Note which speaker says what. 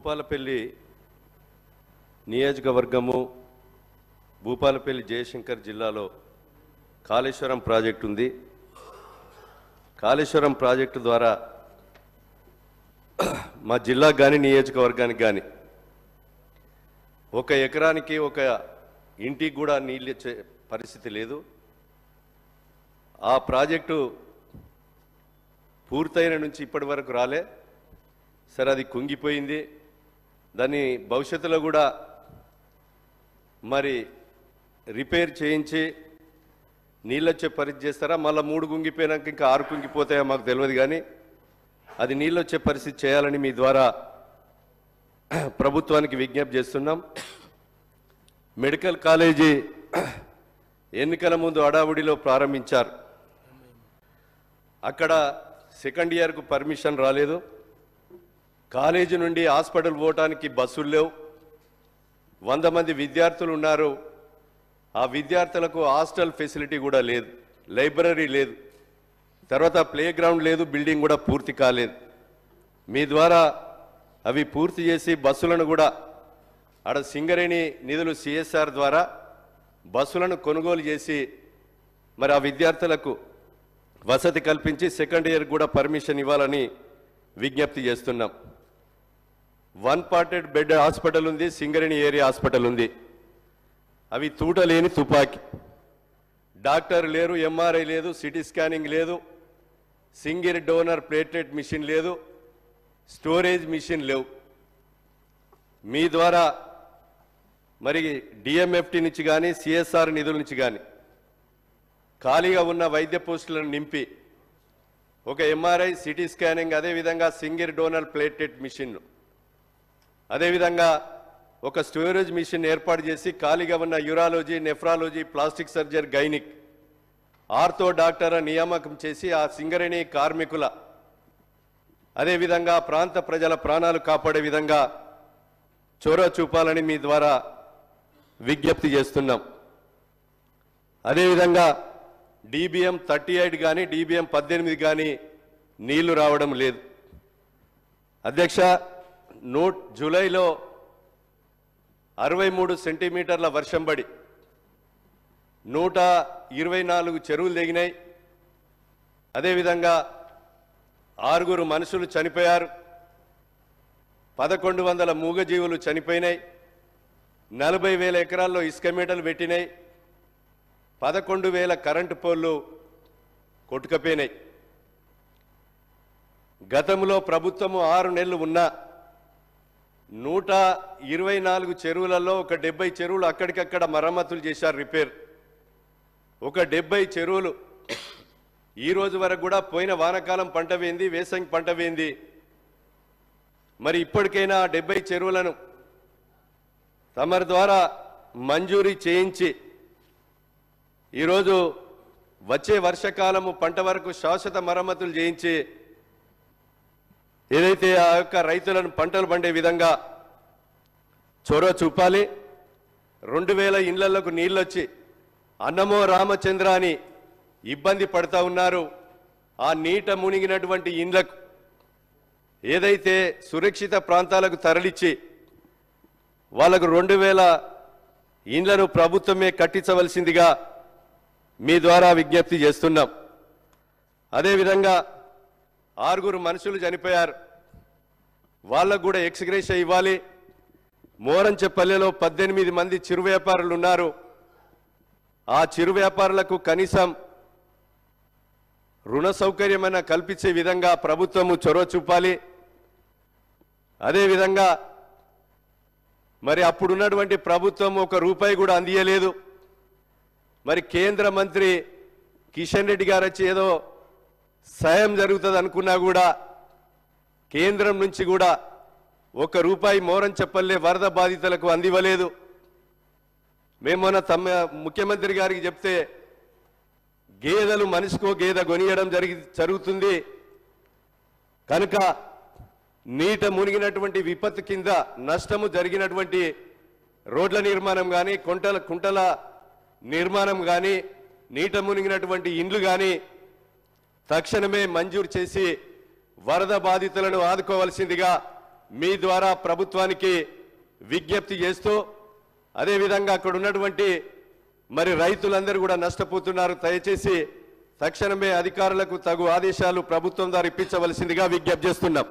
Speaker 1: భూపాలపల్లి నియోజకవర్గము భూపాలపల్లి జయశంకర్ జిల్లాలో కాళేశ్వరం ప్రాజెక్టు ఉంది. కాళేశ్వరం ప్రాజెక్టు ద్వారా మా జిల్లాకు కానీ నియోజకవర్గానికి కానీ ఒక ఎకరానికి ఒక ఇంటికి కూడా నీళ్ళు ఇచ్చే పరిస్థితి లేదు. ఆ ప్రాజెక్టు పూర్తయిన నుంచి ఇప్పటి వరకు రాలే. సరే, అది కుంగిపోయింది. దాన్ని భవిష్యత్తులో కూడా మరి రిపేర్ చేయించి నీళ్ళు వచ్చే పరిస్థితి చేస్తారా, మళ్ళీ 3 కుంగిపోయినాక ఇంకా 6 కుంగిపోతాయో మాకు తెలియదు. కానీ అది నీళ్ళు వచ్చే పరిస్థితి చేయాలని మీ ద్వారా ప్రభుత్వానికి విజ్ఞప్తి చేస్తున్నాం. మెడికల్ కాలేజీ ఎన్నికల ముందు అడావుడిలో ప్రారంభించారు. అక్కడ సెకండ్ ఇయర్కు పర్మిషన్ రాలేదు. కాలేజీ నుండి హాస్పిటల్ పోవటానికి బస్సులు లేవు. 100 మంది విద్యార్థులు ఉన్నారు. ఆ విద్యార్థులకు హాస్టల్ ఫెసిలిటీ కూడా లేదు, లైబ్రరీ లేదు, తర్వాత ప్లే గ్రౌండ్ లేదు, బిల్డింగ్ కూడా పూర్తి కాలేదు. మీ ద్వారా అవి పూర్తి చేసి బస్సులను కూడా ఆడ సింగరేణి నిధులు సిఎస్ఆర్ ద్వారా బస్సులను కొనుగోలు చేసి మరి ఆ విద్యార్థులకు వసతి కల్పించి సెకండ్ ఇయర్ కూడా పర్మిషన్ ఇవ్వాలని విజ్ఞప్తి చేస్తున్నాం. 1 పార్టెడ్ బెడ్ హాస్పిటల్ ఉంది, సింగరేణి ఏరియా హాస్పిటల్ ఉంది. అవి తూటలేని తుపాకీ. డాక్టర్ లేరు, ఎంఆర్ఐ లేదు, సిటీ స్కానింగ్ లేదు, సింగిల్ డోనర్ ప్లేట్లెట్ మిషన్ లేదు, స్టోరేజ్ మిషన్ లేవు. మీ ద్వారా మరి డిఎంఎఫ్టి నుంచి కానీ సిఎస్ఆర్ నిధుల నుంచి కానీ ఖాళీగా ఉన్న వైద్య పోస్టులను నింపి ఒక ఎంఆర్ఐ, సిటీ స్కానింగ్, అదేవిధంగా సింగిల్ డోనర్ ప్లేట్లెట్ మిషన్, అదేవిధంగా ఒక స్టోరేజ్ మిషన్ ఏర్పాటు చేసి ఖాళీగా ఉన్న urology, nephrology, plastic surgery, gynaec, ortho doctor నియామకం చేసి ఆ సింగరేణి కార్మికుల అదేవిధంగా ప్రాంత ప్రజల ప్రాణాలు కాపాడే విధంగా చొరవ చూపాలని మీ ద్వారా విజ్ఞప్తి చేస్తున్నాం. అదేవిధంగా డిబిఎం 38 కానీ డిబిఎం 18 కానీ నీళ్లు రావడం లేదు. అధ్యక్ష, జూలైలో 63 సెంటీమీటర్ల వర్షం పడి 124 చెరువులు తెగినాయి. అదేవిధంగా 6 మనుషులు చనిపోయారు, 1100 మూగజీవులు చనిపోయినాయి, 40,000 ఎకరాల్లో ఇసుక మేటలు పెట్టినాయి, 11,000 కరెంటు పోల్లు కొట్టుకపోయినాయి. గతంలో ప్రభుత్వము 6 నెలలు ఉన్నా 124 చెరువులలో ఒక 70 చెరువులు అక్కడికక్కడ మరమ్మతులు చేశారు, రిపేర్. ఒక 70 చెరువులు ఈ రోజు వరకు కూడా పోయిన వానకాలం పంట వేయింది, వేసంగి పంట వేయింది. మరి ఇప్పటికైనా 70 చెరువులను తమరి ద్వారా మంజూరీ చేయించి ఈరోజు వచ్చే వర్షకాలము పంట వరకు శాశ్వత మరమ్మతులు చేయించి ఏదైతే ఆ యొక్క రైతులను పంటలు పండే విధంగా చొరవ చూపాలి. 2000 ఇళ్లకు నీళ్ళొచ్చి అన్నమో రామచంద్ర అని ఇబ్బంది పడతా ఉన్నారు. ఆ నీట మునిగినటువంటి ఇండ్లకు ఏదైతే సురక్షిత ప్రాంతాలకు తరలిచ్చి వాళ్ళకు 2000 ఇండ్లను ప్రభుత్వమే కట్టించవలసిందిగా మీ ద్వారా విజ్ఞప్తి చేస్తున్నాం. అదేవిధంగా 6 మనుషులు చనిపోయారు, వాళ్ళకు కూడా ఎక్స్గ్రేషియా ఇవ్వాలి. మోరంచెపల్లెలో 18 మంది చిరు వ్యాపారులు ఉన్నారు. ఆ చిరు వ్యాపారులకు కనీసం రుణ సౌకర్యమైన కల్పించే విధంగా ప్రభుత్వము చొరవ చూపాలి. అదేవిధంగా మరి అప్పుడున్నటువంటి ప్రభుత్వం 1 రూపాయి కూడా అందియలేదు. మరి కేంద్ర మంత్రి కిషన్ రెడ్డి గారు వచ్చి ఏదో సాయం జరుగుతుంది అనుకున్నా కూడా కేంద్రం నుంచి కూడా 1 రూపాయి మోరంచెపల్లె వరద బాధితులకు అందివ్వలేదు. మేము మొన్న ముఖ్యమంత్రి గారికి చెప్తే గేదెలు మనిషికో గేదె కొనియడం జరుగుతుంది కనుక నీట మునిగినటువంటి విపత్తు కింద నష్టము జరిగినటువంటి రోడ్ల నిర్మాణం కానీ కుంటల నిర్మాణం కానీ నీట మునిగినటువంటి ఇండ్లు కానీ తక్షణమే మంజూరు చేసి వరద బాధితులను ఆదుకోవాల్సిందిగా మీ ద్వారా ప్రభుత్వానికి విజ్ఞప్తి చేస్తూ అదేవిధంగా అక్కడ ఉన్నటువంటి మరి రైతులందరూ కూడా నష్టపోతున్నారు. దయచేసి తక్షణమే అధికారులకు తగు ఆదేశాలు ప్రభుత్వం ద్వారా ఇప్పించవలసిందిగా విజ్ఞప్తి చేస్తున్నాం.